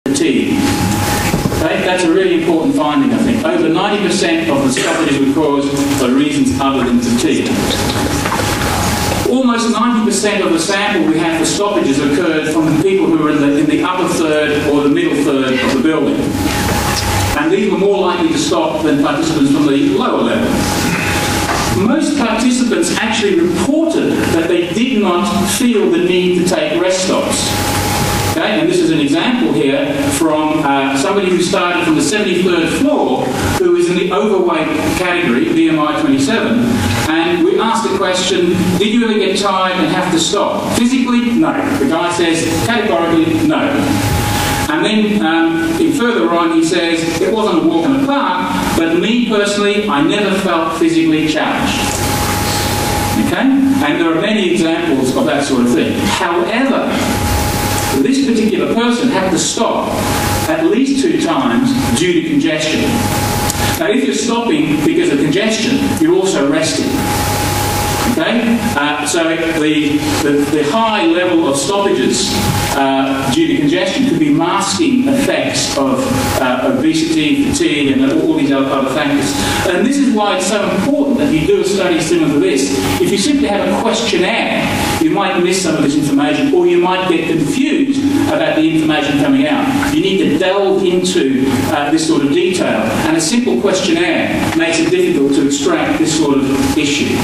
fatigue. Okay? That's a really important finding, I think. Over 90% of the stoppages were caused for reasons other than fatigue. Almost 90% of the sample we had for stoppages occurred from the people who were in the upper third or the middle third of the building. And these were more likely to stop than participants from the lower level. Most participants actually reported that they did not feel the need to take rest stops. Okay? And this is an example here from somebody who started from the 73rd floor, who was in the overweight category, BMI 27, and we asked the question, did you ever get tired and have to stop? Physically, no. The guy says, categorically, no. And then further on he says, it wasn't a walk in the park, but me personally, I never felt physically challenged. Okay? And there are many examples of that sort of thing. However, this particular person had to stop at least 2 times due to congestion. Now, if you're stopping because of congestion, you're also resting. Okay? So the high level of stoppages due to congestion could be masking effects of obesity, fatigue, and all these other factors. And this is why it's so important that you do a study similar to this. If you simply have a questionnaire, you might miss some of this information, or you might get confused about the information coming out. You need to delve into this sort of detail, and a simple questionnaire makes it difficult to extract this sort of issue.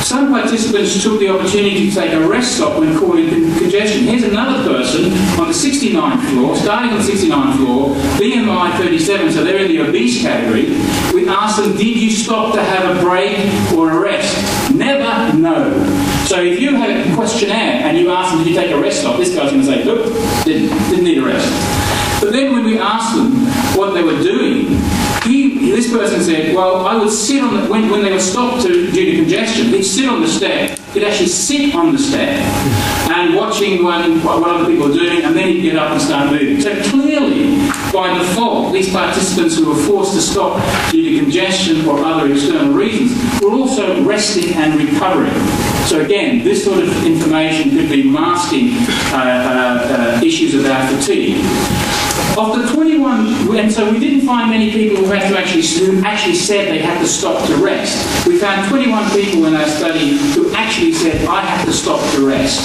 Some participants took the opportunity to take a rest stop when caught in congestion. Here's another person on the 69th floor, starting on the 69th floor, BMI 37, so they're in the obese category. We asked them, did you stop to have a break or a rest? Never, no. So if you had a questionnaire and you asked them, did you take a rest stop, this guy's going to say, nope, didn't need a rest. But then when we asked them what they were doing, this person said, well, I would sit on the, when they were stopped due to congestion, he'd sit on the step, he'd actually sit on the step and watching what other people are doing, and then he'd get up and start moving. So clearly, by default, these participants who were forced to stop due to congestion or other external reasons were also resting and recovering. So again, this sort of information could be masking issues about fatigue. Of the 21, and so we didn't find many people who actually said they had to stop to rest. We found 21 people in our study who actually said, I have to stop to rest.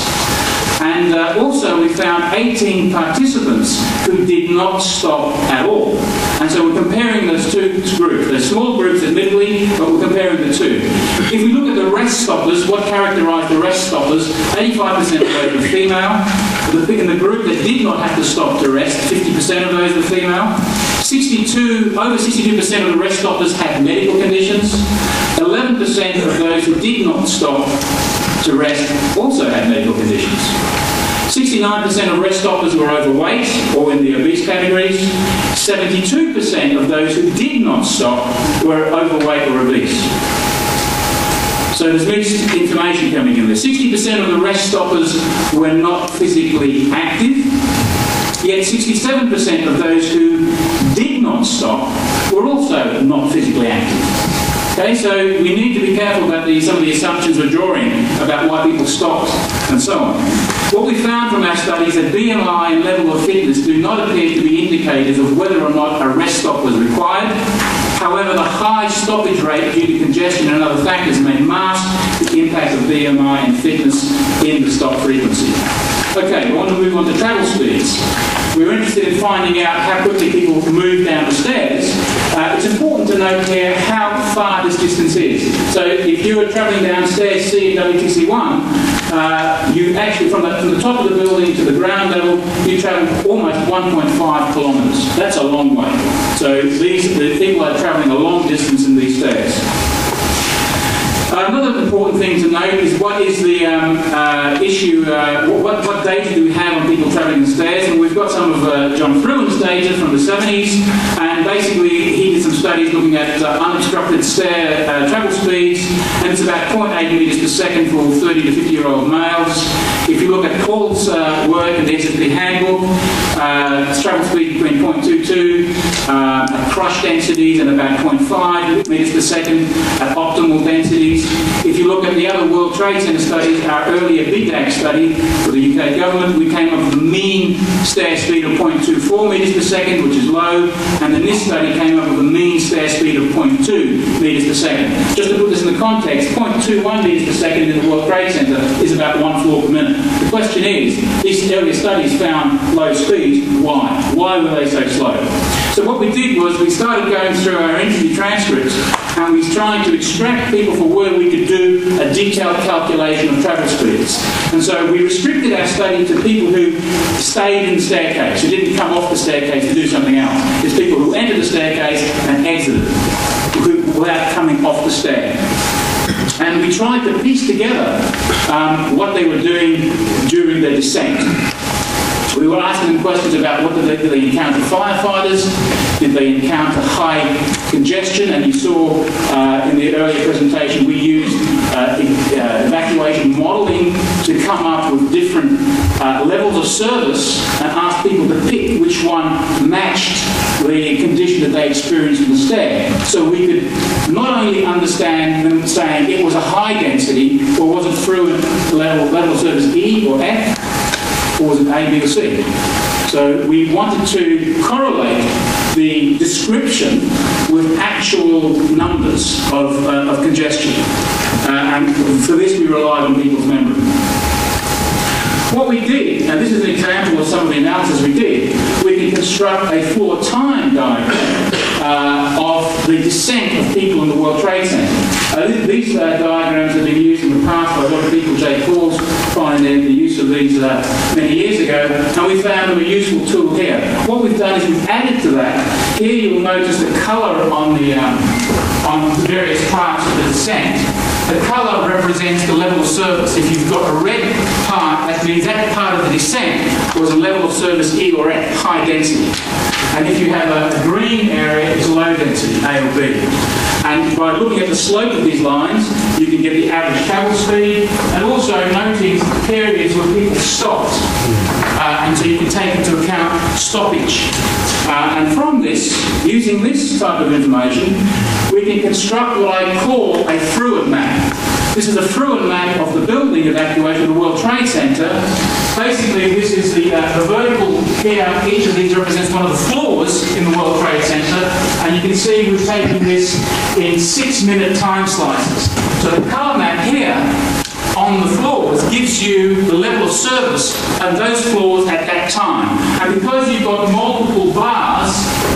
And also we found 18 participants who did not stop at all. And so we're comparing those two groups. They're small groups, admittedly, but we're comparing the two. If we look at the rest stoppers, what characterised the rest stoppers, 85% of those were female. In the group that did not have to stop to rest, 50% of those were female. Over 62% of the rest stoppers had medical conditions. 11% of those who did not stop to rest also had medical conditions. 69% of rest stoppers were overweight or in the obese categories. 72% of those who did not stop were overweight or obese. So there's mixed information coming in there. 60% of the rest stoppers were not physically active, yet 67% of those who did not stop were also not physically active. Okay, so we need to be careful about some of the assumptions we're drawing about why people stopped and so on. What we found from our studies is that BMI and level of fitness do not appear to be indicators of whether or not a rest stop was required. However, the high stoppage rate due to congestion and other factors may mask the impact of BMI and fitness in the stop frequency. Okay, we want to move on to travel speeds. We were interested in finding out how quickly people move down the stairs. It's important to note here how far this distance is. So if you were travelling downstairs, C in WTC 1, you actually, from the top of the building to the ground level, you travel almost 1.5 kilometres. That's a long way. So the people are travelling a long distance in these stairs. Another important thing to note is what is the issue, what data do we have on people travelling the stairs? And we've got some of John Fruin's data from the 70s, and basically he did some studies looking at unobstructed stair travel speeds, and it's about 0.8 metres per second for 30 to 50-year-old males. If you look at Paul's work in the SFP handbook, travel speed between 0.22 at crush densities and about 0.5 metres per second at optimal densities. If you look at the other World Trade Centre studies, our earlier BDAC study for the UK government, we came up with a mean stair speed of 0.24 metres per second, which is low, and then this study came up with a mean stair speed of 0.2 metres per second. Just to put this in the context, 0.21 metres per second in the World Trade Centre is about 1 floor per minute. The question is, these earlier studies found low speeds. Why? Why were they so slow? So what we did was we started going through our interview transcripts and we tried to extract people for where we could do a detailed calculation of travel speeds. And so we restricted our study to people who stayed in the staircase, who didn't come off the staircase to do something else. It's people who entered the staircase and exited without coming off the stair. And we tried to piece together what they were doing during their descent. We were asking them questions about what did they encounter firefighters, did they encounter high congestion, and you saw in the earlier presentation we used evacuation modelling to come up with different levels of service and ask people to pick which one matched the condition that they experienced in the stair. So we could not only understand them saying it was a high density, or was it through level of service E or F, or was it A, B, or C? So we wanted to correlate the description with actual numbers of congestion. And for this we relied on people's memory. What we did, and this is an example of some of the analysis we did, we can construct a floor time diagram of the descent of people in the World Trade Centre. These diagrams have been used in the past by a lot of people. Jay Paul's pioneered the use of these many years ago, and we found them a useful tool here. What we've done is we've added to that. Here you'll notice the colour on the various parts of the descent. The colour represents the level of service. If you've got a red part, that means that part of the descent was a level of service E or F, high density. And if you have a green area, it's low density, A or B. And by looking at the slope of these lines, you can get the average travel speed, and also noting periods where people stopped. And so you can take into account stoppage. And from this, using this type of information, we can construct what I call a fluid map. This is a fluid map of the building evacuation of the World Trade Centre. Basically, this is the vertical here. Each of these represents one of the floors in the World Trade Centre. And you can see we've taken this in 6-minute time slices. So the colour map here on the floors gives you the level of service of those floors at that time. And because you've got multiple bars,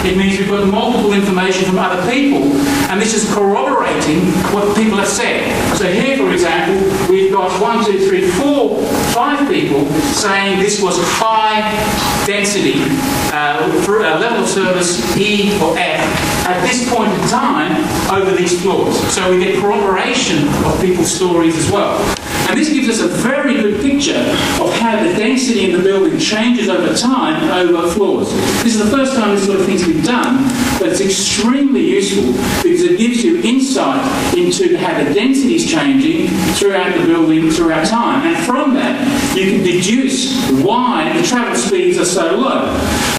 it means you've got multiple information from other people, and this is corroborating what people have said. So here, for example, we've got 1, 2, 3, 4, 5 people saying this was high density, level of service E or F at this point in time over these floors. So we get corroboration of people's stories as well. And this gives us a very good picture of how the density in the building changes over time over floors. This is the first time this sort of thing's been done, but it's extremely useful because it gives you insight into how the density is changing throughout the building, throughout time. And from that, you can deduce why the travel speeds are so low.